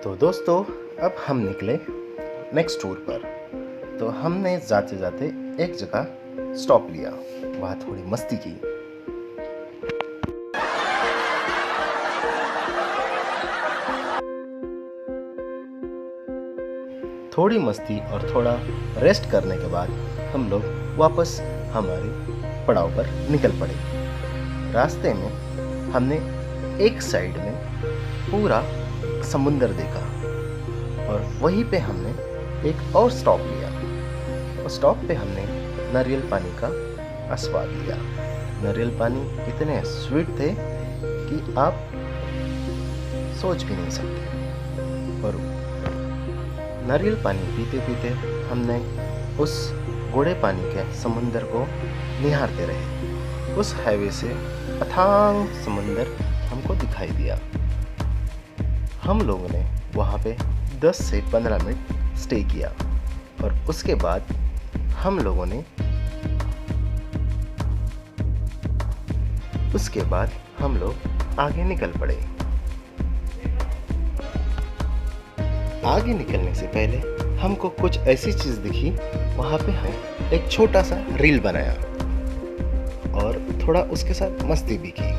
तो दोस्तों, अब हम निकले नेक्स्ट टूर पर। तो हमने जाते जाते एक जगह स्टॉप लिया, वहाँ थोड़ी मस्ती की। थोड़ी मस्ती और थोड़ा रेस्ट करने के बाद हम लोग वापस हमारे पड़ाव पर निकल पड़े। रास्ते में हमने एक साइड में पूरा समुंदर देखा और वहीं पे हमने एक और स्टॉप लिया। उस स्टॉप पे हमने नारियल पानी का आस्वाद लिया। नारियल पानी इतने स्वीट थे कि आप सोच भी नहीं सकते। और नारियल पानी पीते पीते हमने उस गूढ़े पानी के समुंदर को निहारते रहे। उस हाईवे से अथांग समुंदर हमको दिखाई दिया। हम लोगों ने वहाँ पे 10 से 15 मिनट स्टे किया और उसके बाद हम लोगों ने हम लोग आगे निकल पड़े। आगे निकलने से पहले हमको कुछ ऐसी चीज़ दिखी। वहाँ पे हम एक छोटा सा रील बनाया और थोड़ा उसके साथ मस्ती भी की।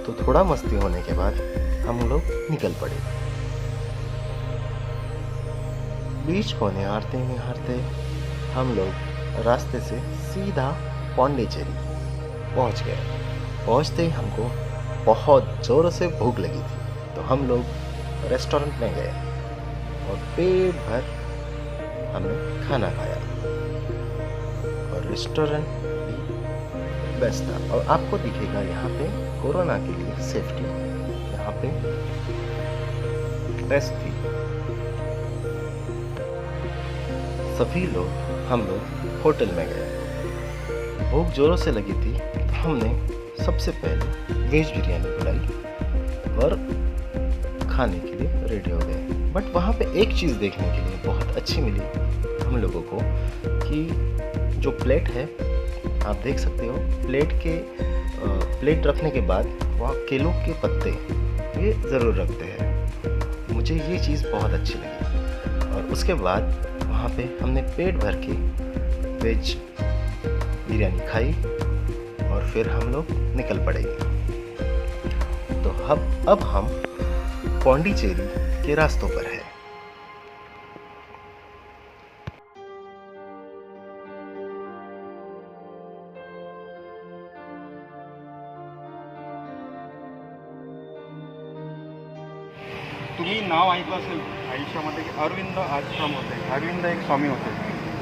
तो थोड़ा मस्ती होने के बाद हम लोग निकल पड़े। बीच को निहारते निहारते हम लोग रास्ते से सीधा पौंडीचेरी पहुंच गए। पहुंचते ही हमको बहुत ज़ोर से भूख लगी थी, तो हम लोग रेस्टोरेंट में गए और पेट भर हमने खाना खाया और रेस्टोरेंट भी बेस्ट था। और आपको दिखेगा यहाँ पे कोरोना के लिए सेफ्टी यहाँ पे टेस्ट थी। सभी लोग हम लोग होटल में गए। भूख जोरों से लगी थी, तो हमने सबसे पहले वेज बिरयानी बुलाई और खाने के लिए रेडी हो गए। बट वहाँ पे एक चीज़ देखने के लिए बहुत अच्छी मिली हम लोगों को कि जो प्लेट है, आप देख सकते हो, प्लेट रखने के बाद वहाँ केलों के पत्ते ये ज़रूर रखते हैं। मुझे ये चीज़ बहुत अच्छी लगी। और उसके बाद वहाँ पे हमने पेट भर के वेज बिरयानी खाई और फिर हम लोग निकल पड़े। तो अब हम पौंडीचेरी के रास्तों पर हैं। तुम्ही नाव ऐकलं असेल आयुष्यामध्ये की अरविंद आश्रम होते. अरविंद एक स्वामी होते.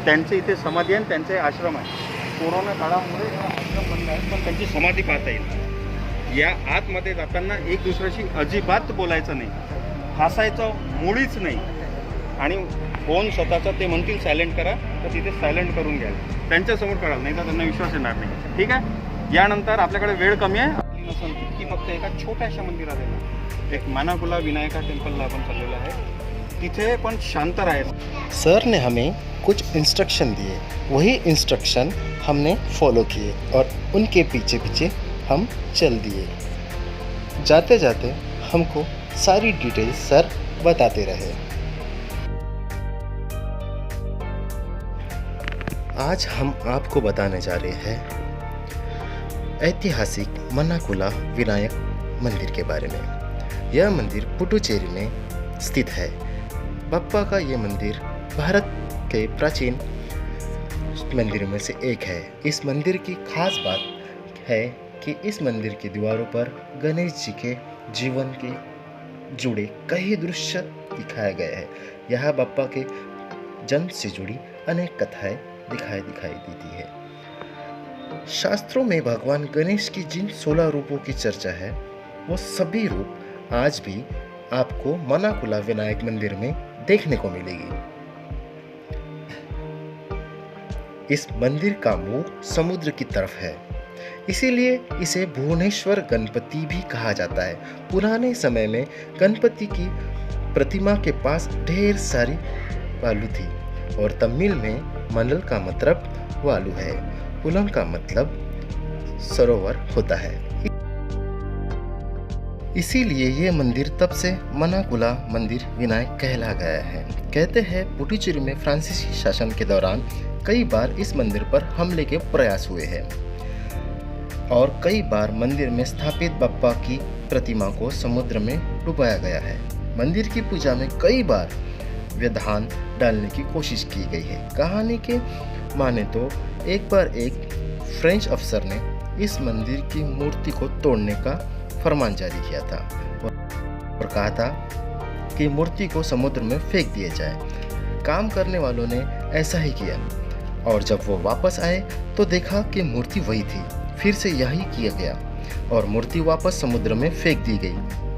त्यांचे इथे समाधी आहे आणि त्यांचे आश्रम आहे. कोरोना काळामुळे हा आश्रम बंद आहे, पण त्यांची समाधी पाहता येईल. या आतमध्ये जाताना एक दुसऱ्याशी अजिबात बोलायचं नाही, हसायचं मुळीच नाही. आणि फोन स्वतःचा ते म्हणतील सायलेंट करा तर तिथे सायलेंट करून घ्या. त्यांच्यासमोर कराल, नाही तर त्यांना विश्वास येणार नाही. ठीक आहे. यानंतर आपल्याकडे वेळ कमी आहे. आपली नसेल की फक्त एका छोट्याशा मंदिरात आहे, एक मानाकुला विनायका टेम्पलला आपण चाललेलो आहे. तिथे पण शांत राहायचं. सर ने हमें कुछ इंस्ट्रक्शन दिए, वही इंस्ट्रक्शन हमने फॉलो किए और उनके पीछे पीछे हम चल दिए। जाते जाते हमको सारी डिटेल्स सर बताते रहे। आज हम आपको बताने जा रहे हैं ऐतिहासिक मनाकुला विनायक मंदिर के बारे में। यह मंदिर पुडुचेरी में स्थित है। बप्पा का ये मंदिर भारत के प्राचीन मंदिरों में से एक है। इस मंदिर की खास बात है कि इस मंदिर की दीवारों पर गणेश जी के जीवन के जुड़े कई दृश्य दिखाए गए हैं। यह बप्पा के जन्म से जुड़ी अनेक कथाएं दिखाई देती है। शास्त्रों में भगवान गणेश की जिन 16 रूपों की चर्चा है, वो सभी रूप आज भी आपको मनाकुला विनायक मंदिर में देखने को मिलेगी। इस मंदिर का मुंह समुद्र की तरफ है, इसीलिए इसे भुवनेश्वर गणपति भी कहा जाता है। पुराने समय में गणपति की प्रतिमा के पास ढेर सारी वालू थी और तमिल में मनल का मतलब वालू है, पुलम का मतलब सरोवर होता है। इसीलिए ये मंदिर तब से मनाकुला मंदिर विनायक कहला गया है। कहते हैं पुडुचेरी में फ्रांसीसी शासन के दौरान कई बार इस मंदिर पर हमले के प्रयास हुए हैं और कई बार मंदिर में स्थापित बप्पा की प्रतिमा को समुद्र में डुबाया गया है। मंदिर की पूजा में कई बार व्यवधान डालने की कोशिश की गई है। कहानी के माने तो एक बार एक फ्रेंच अफसर ने इस मंदिर की मूर्ति को तोड़ने का फरमान जारी किया था और कहा था कि मूर्ति को समुद्र में फेंक दिया जाए। काम करने वालों ने ऐसा ही किया और जब वो वापस आए तो देखा कि मूर्ति वही थी। फिर से यही किया गया और मूर्ति वापस समुद्र में फेंक दी गई।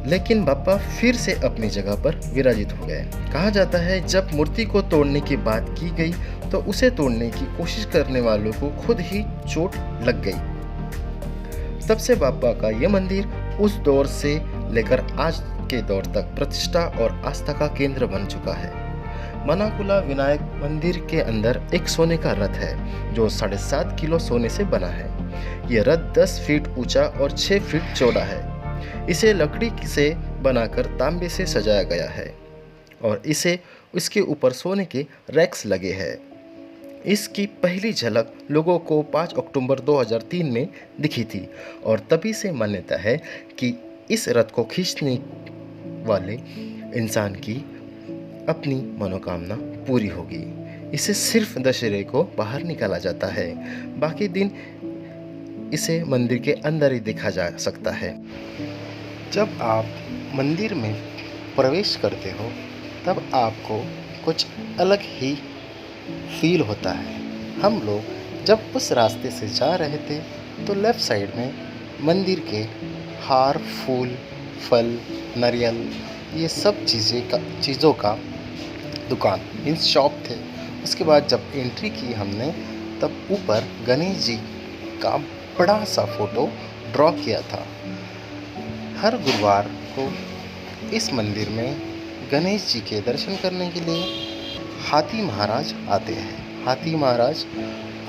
लेकिन बप्पा फिर से अपनी जगह पर विराजित हो गए। कहा जाता है जब मूर्ति को तोड़ने की बात की गई तो उसे तोड़ने की कोशिश करने वालों को खुद ही चोट लग गई। तब से बप्पा का यह मंदिर उस दौर से लेकर आज के दौर तक प्रतिष्ठा और आस्था का केंद्र बन चुका है। मनाकुला विनायक मंदिर के अंदर एक सोने का रथ है जो 7.5 किलो सोने से बना है। यह रथ 10 फीट ऊंचा और 6 फीट चौड़ा है। इसे लकड़ी से बनाकर तांबे से सजाया गया है और इसके ऊपर सोने के रैक्स लगे हैं। इसकी पहली झलक लोगों को 5 अक्टूबर 2003 में दिखी थी और तभी से मान्यता है कि इस रथ को खींचने वाले इंसान की अपनी मनोकामना पूरी होगी। इसे सिर्फ दशहरे को बाहर निकाला जाता है, बाकी दिन इसे मंदिर के अंदर ही देखा जा सकता है। जब आप मंदिर में प्रवेश करते हो तब आपको कुछ अलग ही फील होता है। हम लोग जब उस रास्ते से जा रहे थे तो लेफ़्ट साइड में मंदिर के हार, फूल, फल, नारियल ये सब चीज़ों का दुकान इन शॉप थे। उसके बाद जब एंट्री की हमने तब ऊपर गणेश जी का बड़ा सा फोटो ड्रॉ किया था। हर गुरुवार को इस मंदिर में गणेश जी के दर्शन करने के लिए हाथी महाराज आते हैं। हाथी महाराज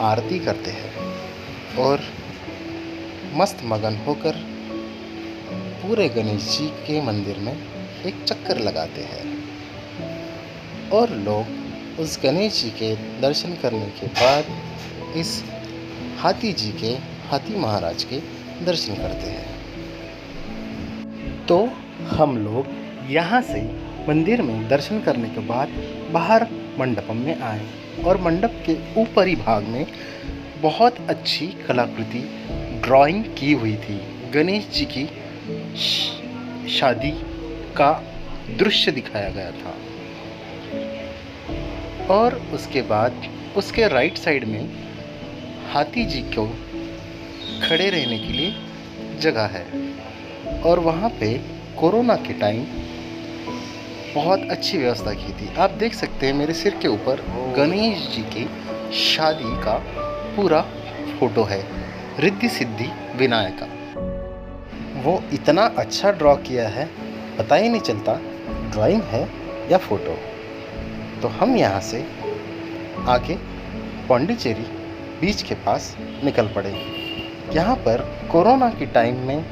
आरती करते हैं और मस्त मगन होकर पूरे गणेश जी के मंदिर में एक चक्कर लगाते हैं और लोग उस गणेश जी के दर्शन करने के बाद इस हाथी महाराज के दर्शन करते हैं। तो हम लोग यहाँ से मंदिर में दर्शन करने के बाद बाहर मंडपम में आए और मंडप के ऊपरी भाग में बहुत अच्छी कलाकृति ड्राइंग की हुई थी। गणेश जी की शादी का दृश्य दिखाया गया था और उसके बाद उसके राइट साइड में हाथी जी को खड़े रहने के लिए जगह है और वहाँ पे कोरोना के टाइम बहुत अच्छी व्यवस्था की थी। आप देख सकते हैं मेरे सिर के ऊपर गणेश जी की शादी का पूरा फोटो है, रिद्धि सिद्धि विनायक का। वो इतना अच्छा ड्रॉ किया है, पता ही नहीं चलता ड्राइंग है या फोटो। तो हम यहाँ से आके पौंडीचेरी बीच के पास निकल पड़े। यहाँ पर कोरोना के टाइम में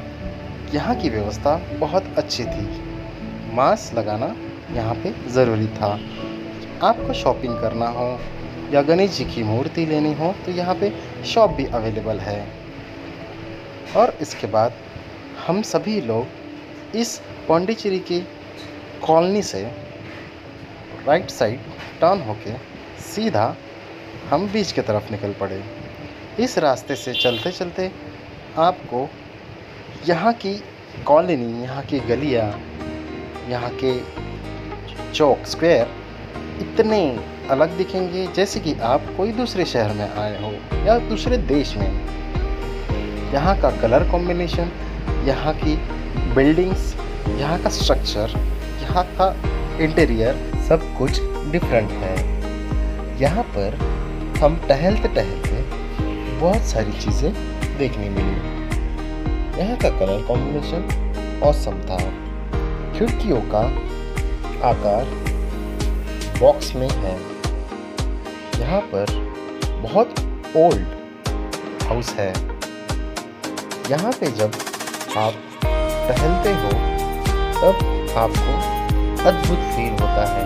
यहाँ की व्यवस्था बहुत अच्छी थी। मास्क लगाना यहाँ पे ज़रूरी था। आपको शॉपिंग करना हो या गणेश जी की मूर्ति लेनी हो तो यहाँ पे शॉप भी अवेलेबल है। और इसके बाद हम सभी लोग इस पौंडीचेरी की कॉलोनी से राइट साइड टर्न होके सीधा हम बीच की तरफ निकल पड़े। इस रास्ते से चलते चलते आपको यहाँ की कॉलोनी, यहाँ की गलियाँ, यहाँ के चौक स्क्वायर इतने अलग दिखेंगे जैसे कि आप कोई दूसरे शहर में आए हो या दूसरे देश में। यहाँ का कलर कॉम्बिनेशन, यहाँ की बिल्डिंग्स, यहाँ का स्ट्रक्चर, यहाँ का इंटीरियर सब कुछ डिफरेंट है। यहाँ पर हम टहलते बहुत सारी चीज़ें देखने मिली। यहाँ का कलर कॉम्बिनेशन ऑसम था। खिड़कियों का आकार बॉक्स में है। यहाँ पर बहुत ओल्ड हाउस है। यहाँ पे जब आप टहलते हो तब आपको अद्भुत फील होता है।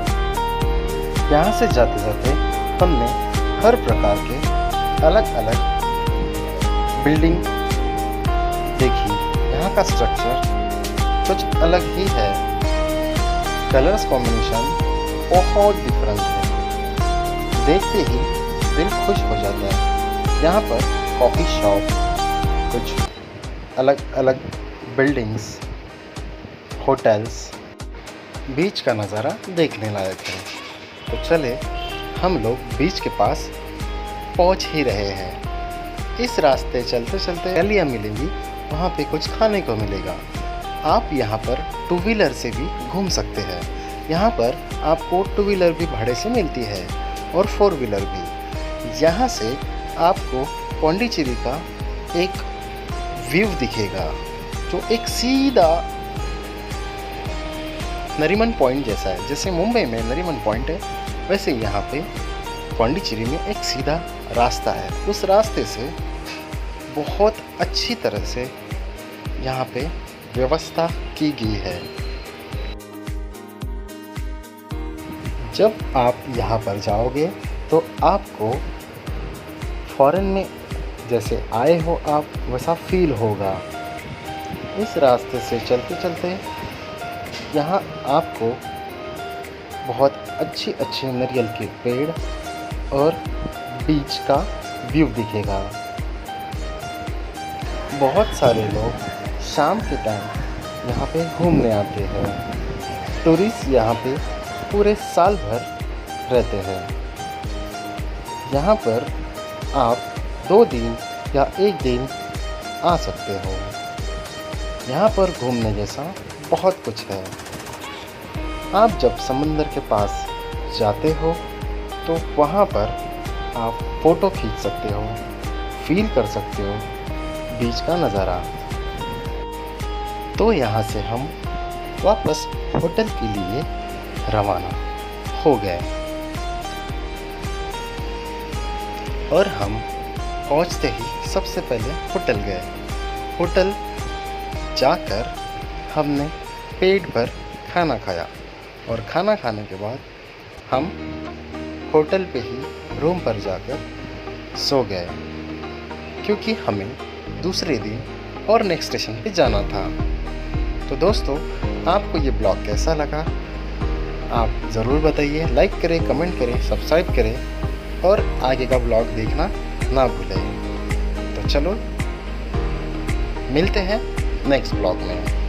यहाँ से जाते जाते हमने हर प्रकार के अलग अलग बिल्डिंग देखी। यहाँ का स्ट्रक्चर कुछ अलग ही है। कलर्स कॉम्बिनेशन बहुत डिफरेंट है, देखते ही दिल खुश हो जाता है। यहाँ पर कॉफ़ी शॉप, कुछ अलग अलग बिल्डिंग्स, होटल्स, बीच का नज़ारा देखने लायक है। तो चले हम लोग बीच के पास पहुँच ही रहे हैं। इस रास्ते चलते चलते गलियाँ मिलेंगी, वहाँ पे कुछ खाने को मिलेगा। आप यहाँ पर टू व्हीलर से भी घूम सकते हैं। यहाँ पर आपको टू व्हीलर भी भाड़े से मिलती है और फोर व्हीलर भी। यहाँ से आपको पौंडीचेरी का एक व्यू दिखेगा जो एक सीधा नरीमन पॉइंट जैसा है। जैसे मुंबई में नरीमन पॉइंट है, वैसे यहाँ पे पौंडीचेरी में एक सीधा रास्ता है। उस रास्ते से बहुत अच्छी तरह से यहाँ पे व्यवस्था की गई है। जब आप यहाँ पर जाओगे तो आपको फॉरेन में जैसे आए हो आप वैसा फील होगा। इस रास्ते से चलते चलते यहाँ आपको बहुत अच्छी अच्छी नारियल के पेड़ और बीच का व्यू दिखेगा। बहुत सारे लोग शाम के टाइम यहाँ पे घूमने आते हैं। टूरिस्ट यहाँ पे पूरे साल भर रहते हैं। यहाँ पर आप 2 दिन या 1 दिन आ सकते हो। यहाँ पर घूमने जैसा बहुत कुछ है। आप जब समंदर के पास जाते हो तो वहाँ पर आप फ़ोटो खींच सकते हो, फील कर सकते हो बीच का नज़ारा। तो यहाँ से हम वापस होटल के लिए रवाना हो गए और हम पहुँचते ही सबसे पहले होटल गए। होटल जाकर हमने पेट भर खाना खाया और खाना खाने के बाद हम होटल पे ही रूम पर जाकर सो गए, क्योंकि हमें दूसरे दिन और नेक्स्ट स्टेशन पे जाना था। तो दोस्तों, आपको ये ब्लॉग कैसा लगा आप ज़रूर बताइए। लाइक करें, कमेंट करें, सब्सक्राइब करें और आगे का ब्लॉग देखना ना भूलें। तो चलो मिलते हैं नेक्स्ट ब्लॉग में।